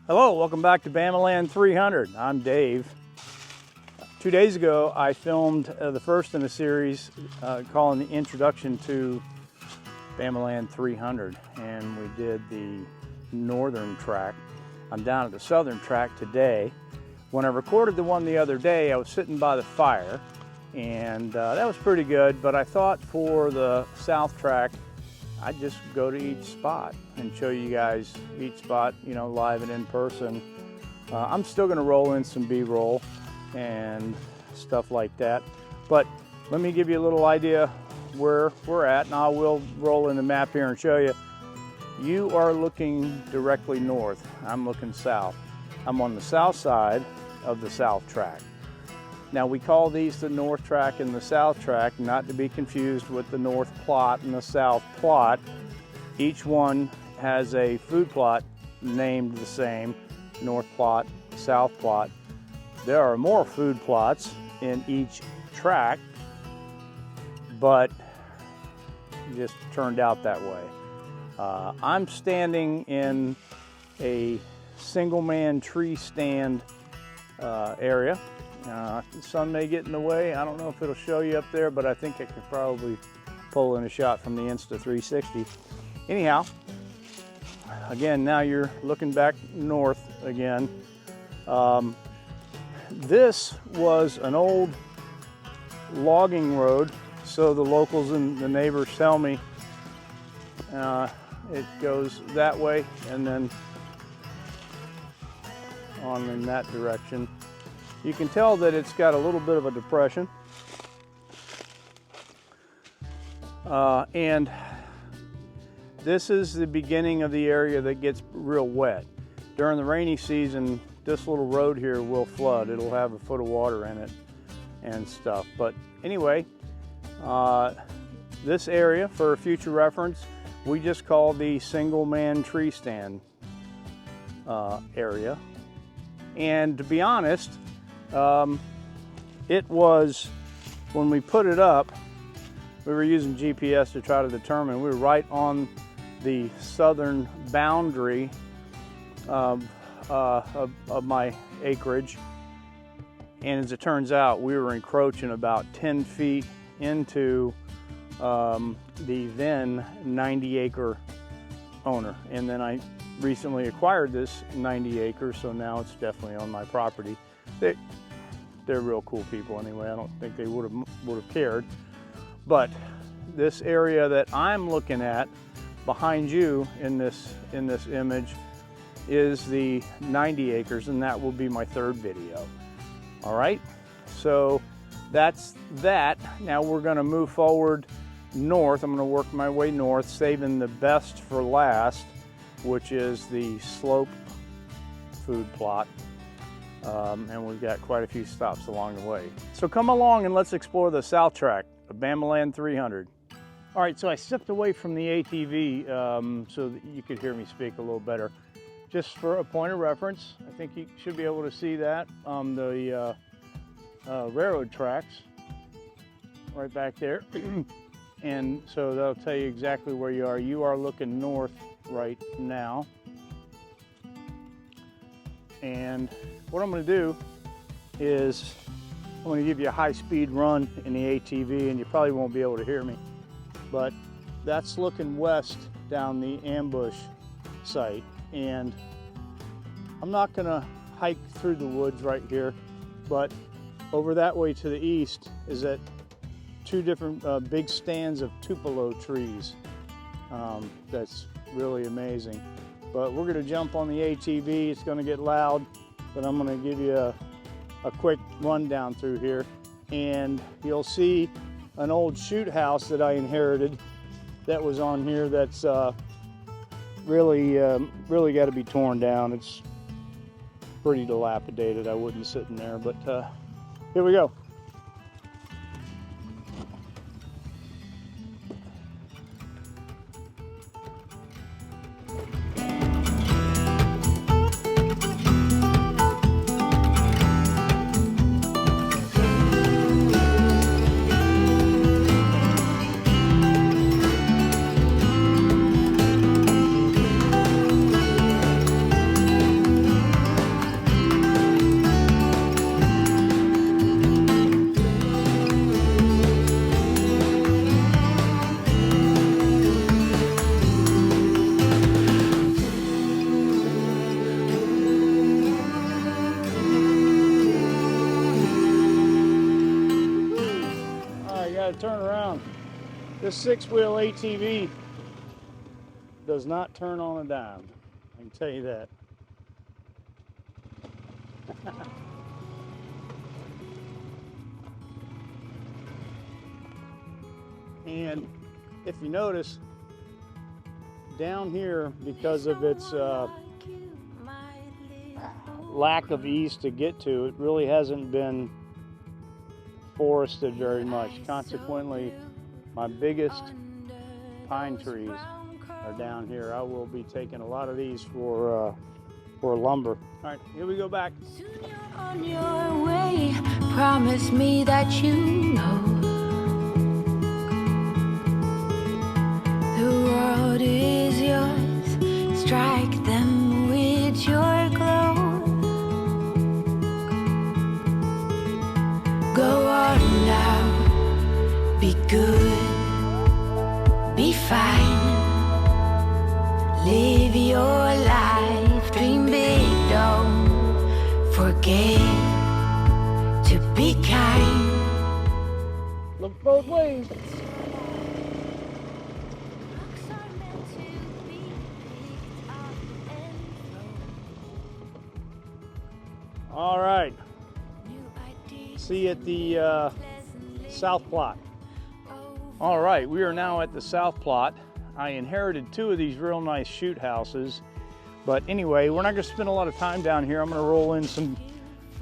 Hello, welcome back to Bama 300. I'm Dave. 2 days ago, I filmed the first in a series calling the Introduction to Bama 300, and we did the northern track. I'm down at the southern track today. When I recorded the one the other day, I was sitting by the fire, and that was pretty good, but I thought for the south track, I'd just go to each spot and show you guys each spot, you know, live and in person. I'm still gonna roll in some B-roll and stuff like that, but let me give you a little idea where we're at, and I will roll in the map here and show you. You are looking directly north. I'm looking south. I'm on the south side of the south track. Now we call these the north track and the south track, not to be confused with the north plot and the south plot. Each one has a food plot named the same, north plot, south plot. There are more food plots in each track, but it just turned out that way. I'm standing in a single man tree stand area. The sun may get in the way. I don't know if it'll show you up there, but I think I could probably pull in a shot from the Insta360. Anyhow, again, now you're looking back north again. This was an old logging road, so the locals and the neighbors tell me. It goes that way and then on in that direction. You can tell that it's got a little bit of a depression. And this is the beginning of the area that gets real wet. During the rainy season, this little road here will flood. It'll have a foot of water in it and stuff. But anyway, this area, for future reference, we just call the single man tree stand area. And to be honest, it was, when we put it up, we were using GPS to try to determine, we were right on the southern boundary of my acreage. And as it turns out, we were encroaching about 10 feet into the then 90-acre owner. And then I recently acquired this 90 acres, so now it's definitely on my property. They're real cool people anyway. I don't think they would have cared. But this area that I'm looking at behind you in this image is the 90 acres, and that will be my third video. All right, so that's that. Now we're going to move forward north. I'm going to work my way north, saving the best for last, which is the slope food plot. And we've got quite a few stops along the way. So come along and let's explore the south track of Bama 300. All right, so I stepped away from the ATV so that you could hear me speak a little better. Just for a point of reference, I think you should be able to see that on the railroad tracks right back there. And so that'll tell you exactly where you are. You are looking north right now. And what I'm going to do is I'm going to give you a high-speed run in the ATV, and you probably won't be able to hear me. But that's looking west down the ambush site. And I'm not going to hike through the woods right here, but over that way to the east is that two different big stands of tupelo trees. That's really amazing. But we're going to jump on the ATV. It's going to get loud, but I'm going to give you a quick rundown through here. And you'll see an old shoot house that I inherited that was on here that's really got to be torn down. It's pretty dilapidated. I wouldn't sit in there, but here we go. Turn around. This six-wheel ATV does not turn on a dime. I can tell you that. And if you notice, down here, because of its lack of ease to get to, it really hasn't been forested very much. Consequently, my biggest pine trees are down here. I will be taking a lot of these for lumber. All right, here we go back. Soon you're on your way. Promise me that you know the world is yours. Strike them with your glow. Go on now, be good, be fine. Live your life, dream big, don't forget to be kind. Look both ways. All right. See you at the South Plot. All right, we are now at the South Plot. I inherited two of these real nice shoot houses, but anyway, we're not going to spend a lot of time down here. I'm going to roll in some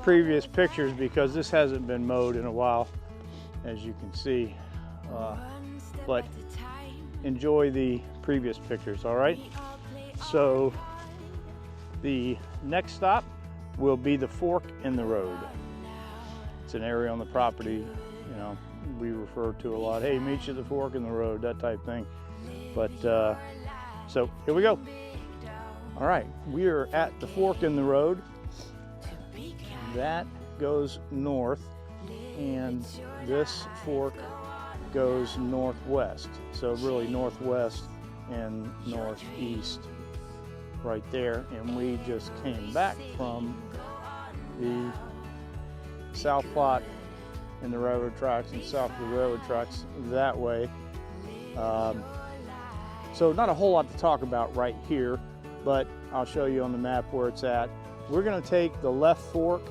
previous pictures because this hasn't been mowed in a while, as you can see. But enjoy the previous pictures, all right? So the next stop will be the fork in the road. It's an area on the property, you know, we refer to a lot. Hey, meet you at the fork in the road, that type thing. But so here we go. All right, we are at the fork in the road. That goes north, and this fork goes northwest. So really northwest and northeast right there. And we just came back from the South Plot in the railroad tracks and south of the railroad tracks that way. So not a whole lot to talk about right here, but I'll show you on the map where it's at. We're going to take the left fork.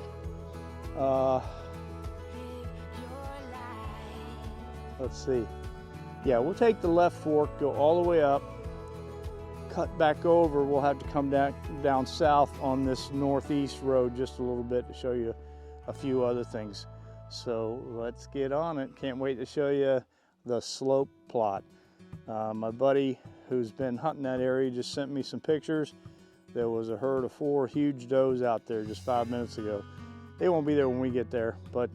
Let's see. Yeah, we'll take the left fork, go all the way up, cut back over. We'll have to come down south on this northeast road just a little bit to show you a few other things. So let's get on it. Can't wait to show you the slope plot. My buddy who's been hunting that area just sent me some pictures. There was a herd of 4 huge does out there just 5 minutes ago. They won't be there when we get there, but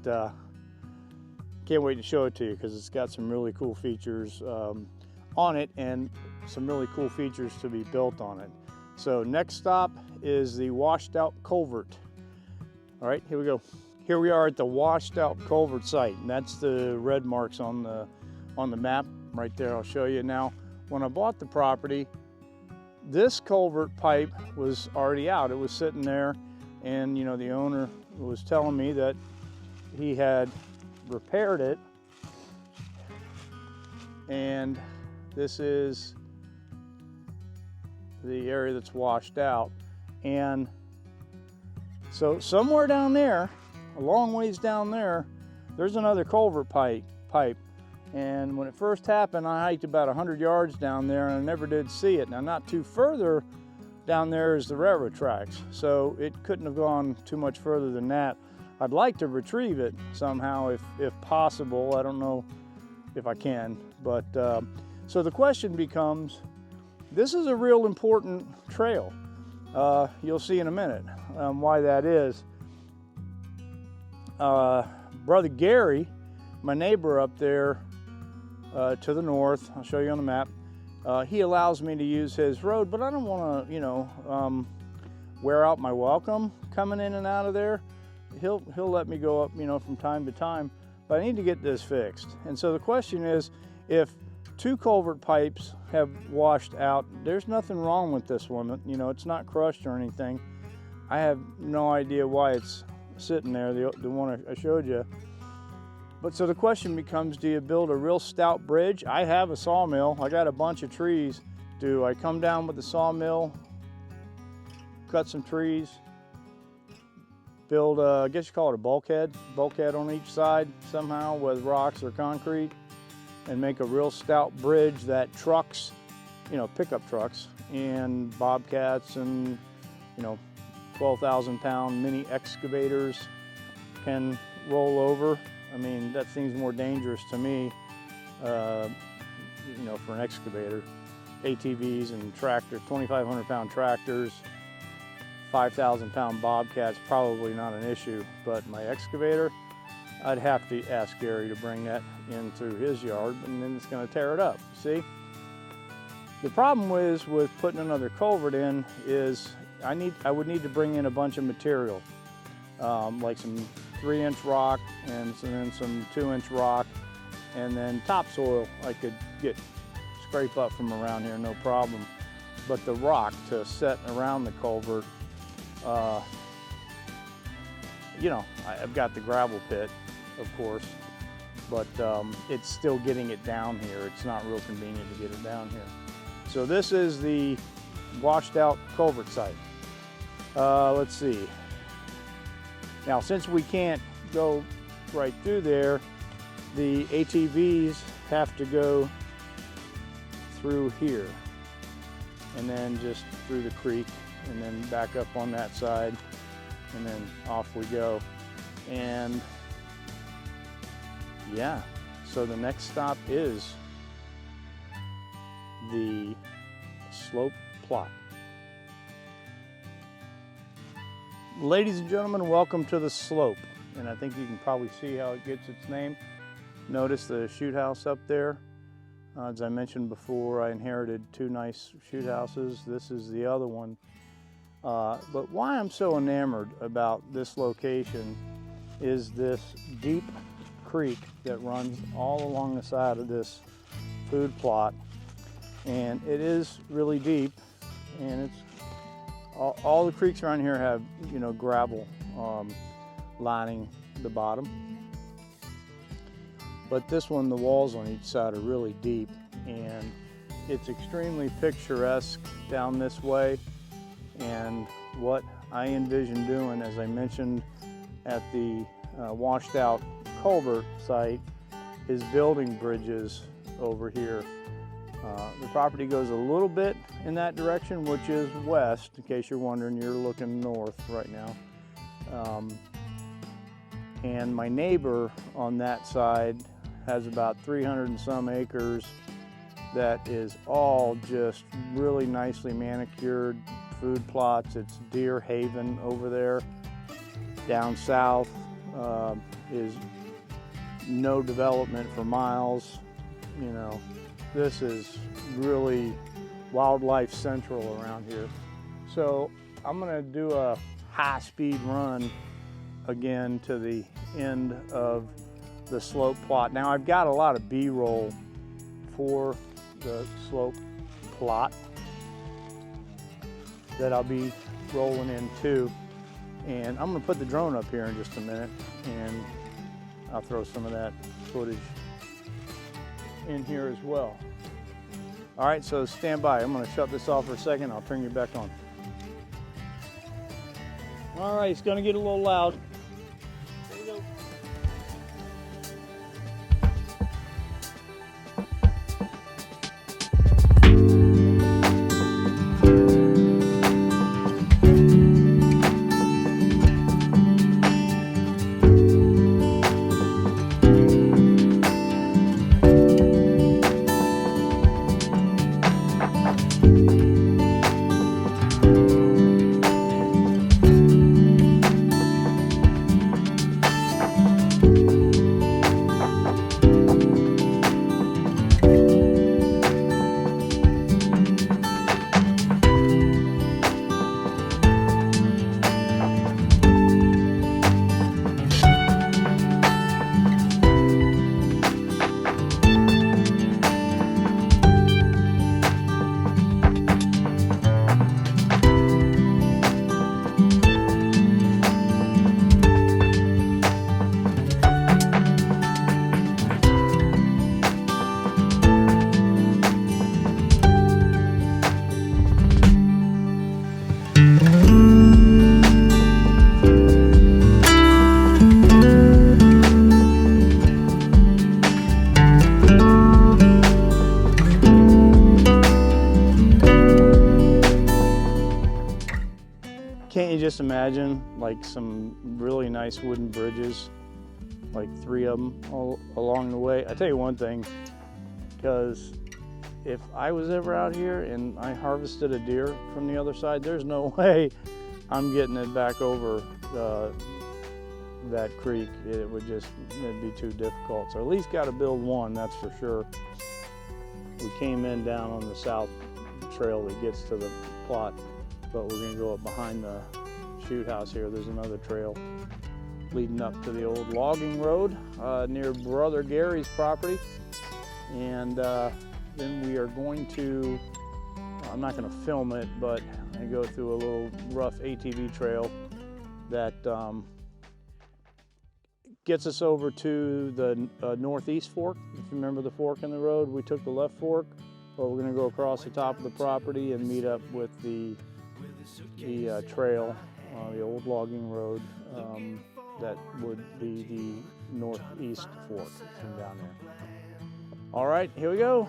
can't wait to show it to you because it's got some really cool features on it and some really cool features to be built on it. So next stop is the washed out culvert. All right, here we go. Here we are at the washed out culvert site, and that's the red marks on the map right there. I'll show you now. When I bought the property, this culvert pipe was already out. It was sitting there, and you know, the owner was telling me that he had repaired it, and this is the area that's washed out. And so somewhere down there, a long ways down there, there's another culvert pipe. And when it first happened, I hiked about 100 yards down there and I never did see it. Now, not too further down there is the railroad tracks, so it couldn't have gone too much further than that. I'd like to retrieve it somehow if possible. I don't know if I can, but so the question becomes, this is a real important trail. You'll see in a minute why that is. Brother Gary, my neighbor up there to the north, I'll show you on the map, he allows me to use his road, but I don't want to, wear out my welcome coming in and out of there. He'll let me go up, from time to time, but I need to get this fixed. And so the question is, if 2 culvert pipes have washed out, there's nothing wrong with this one. It's not crushed or anything. I have no idea why it's sitting there, the one I showed you. But so the question becomes, do you build a real stout bridge? I have a sawmill. I got a bunch of trees. Do I come down with the sawmill, cut some trees, build I guess you call it a bulkhead on each side somehow with rocks or concrete, and make a real stout bridge that trucks, pickup trucks and bobcats and 12,000-pound mini excavators can roll over. I mean, that seems more dangerous to me, for an excavator. ATVs and tractors, 2,500-pound tractors, 5,000-pound bobcats, probably not an issue. But my excavator, I'd have to ask Gary to bring that in through his yard, and then it's going to tear it up. See? The problem is with putting another culvert in is I would need to bring in a bunch of material, like some 3-inch rock and then some 2-inch rock, and then topsoil I could scrape up from around here, no problem. But the rock to set around the culvert, I've got the gravel pit, of course, but it's still getting it down here. It's not real convenient to get it down here. So this is the washed out culvert site. Let's see. Now, since we can't go right through there, the ATVs have to go through here and then just through the creek and then back up on that side, and then off we go. And yeah, so the next stop is the slope plot. Ladies and gentlemen, welcome to the slope. And I think you can probably see how it gets its name. Notice the shoot house up there. As I mentioned before, I inherited 2 nice shoot houses. This is the other one. But why I'm so enamored about this location is this deep creek that runs all along the side of this food plot. And it is really deep, and it's all the creeks around here have, gravel lining the bottom. But this one, the walls on each side are really deep, and it's extremely picturesque down this way. And what I envision doing, as I mentioned at the washed out culvert site, is building bridges over here. The property goes a little bit in that direction, which is west. In case you're wondering, you're looking north right now. And my neighbor on that side has about 300 and some acres that is all just really nicely manicured food plots. It's deer haven over there. Down south is no development for miles. This is really wildlife central around here. So I'm gonna do a high-speed run again to the end of the slope plot. Now I've got a lot of B-roll for the slope plot that I'll be rolling in too. And I'm gonna put the drone up here in just a minute, and I'll throw some of that footage in here as well. All right, so stand by. I'm gonna shut this off for a second. I'll turn you back on. All right, it's gonna get a little loud. There you go. you just imagine like some really nice wooden bridges, like 3 of them all along the way? I tell you one thing, because if I was ever out here and I harvested a deer from the other side, there's no way I'm getting it back over that creek. It'd be too difficult. So at least got to build one, that's for sure. We came in down on the south trail that gets to the plot, but we're gonna go up behind the shoot house here. There's another trail leading up to the old logging road near Brother Gary's property. And then we are going to, I'm not going to film it, but I go through a little rough ATV trail that gets us over to the northeast fork. If you remember the fork in the road, we took the left fork, but we're going to go across the top of the property and meet up with the trail, the old logging road that would be the northeast fork from down there. All right, here we go.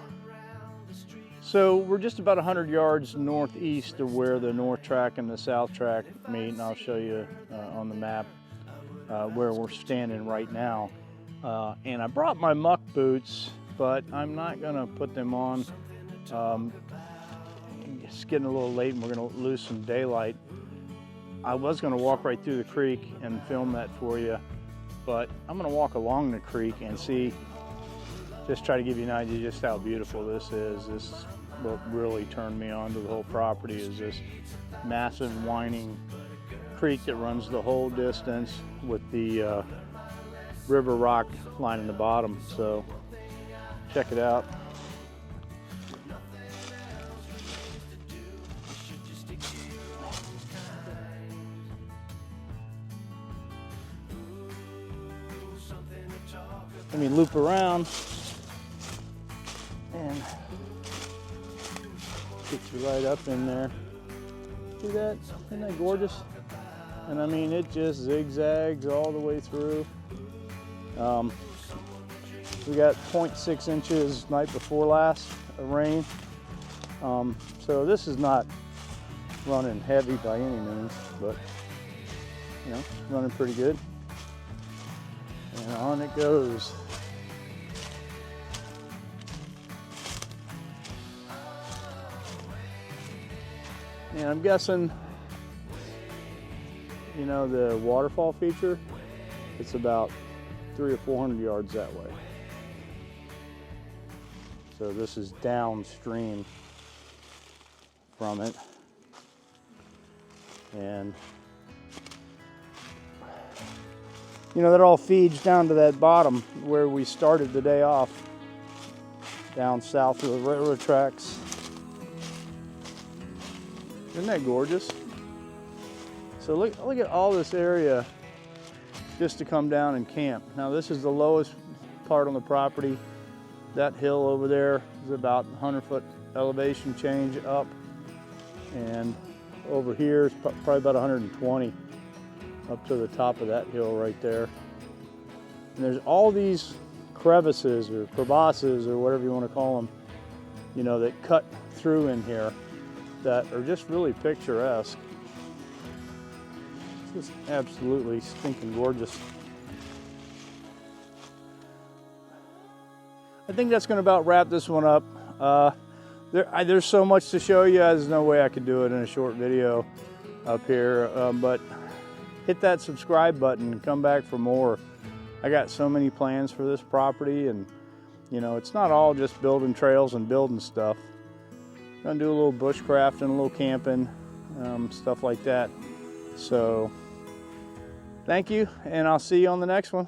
So we're just about 100 yards northeast of where the North Tract and the South Tract meet, and I'll show you on the map where we're standing right now. And I brought my muck boots, but I'm not gonna put them on. It's getting a little late and we're gonna lose some daylight. I was gonna walk right through the creek and film that for you, but I'm gonna walk along the creek and see, just try to give you an idea just how beautiful this is. This is what really turned me on to the whole property, is this massive winding creek that runs the whole distance with the river rock lining the bottom. So check it out. Let me loop around and get you right up in there. See that? Isn't that gorgeous? And I mean, it just zigzags all the way through. We got 0.6 inches night before last of rain. So this is not running heavy by any means, but you know, running pretty good. And on it goes. And I'm guessing, you know, the waterfall feature, it's about 300 or 400 yards that way. So this is downstream from it. And you know, that all feeds down to that bottom where we started the day off, down south of the railroad tracks. Isn't that gorgeous? So look at all this area just to come down and camp. Now this is the lowest part on the property. That hill over there is about 100-foot elevation change up, and over here is probably about 120 up to the top of that hill right there. And there's all these crevices or crevasses or whatever you want to call them, you know, that cut through in here that are just really picturesque. Just absolutely stinking gorgeous. I think that's going to about wrap this one up. There's so much to show you, there's no way I could do it in a short video up here, but hit that subscribe button and come back for more. I got so many plans for this property, and you know, it's not all just building trails and building stuff. I'm gonna do a little bushcrafting, a little camping, stuff like that. So thank you, and I'll see you on the next one.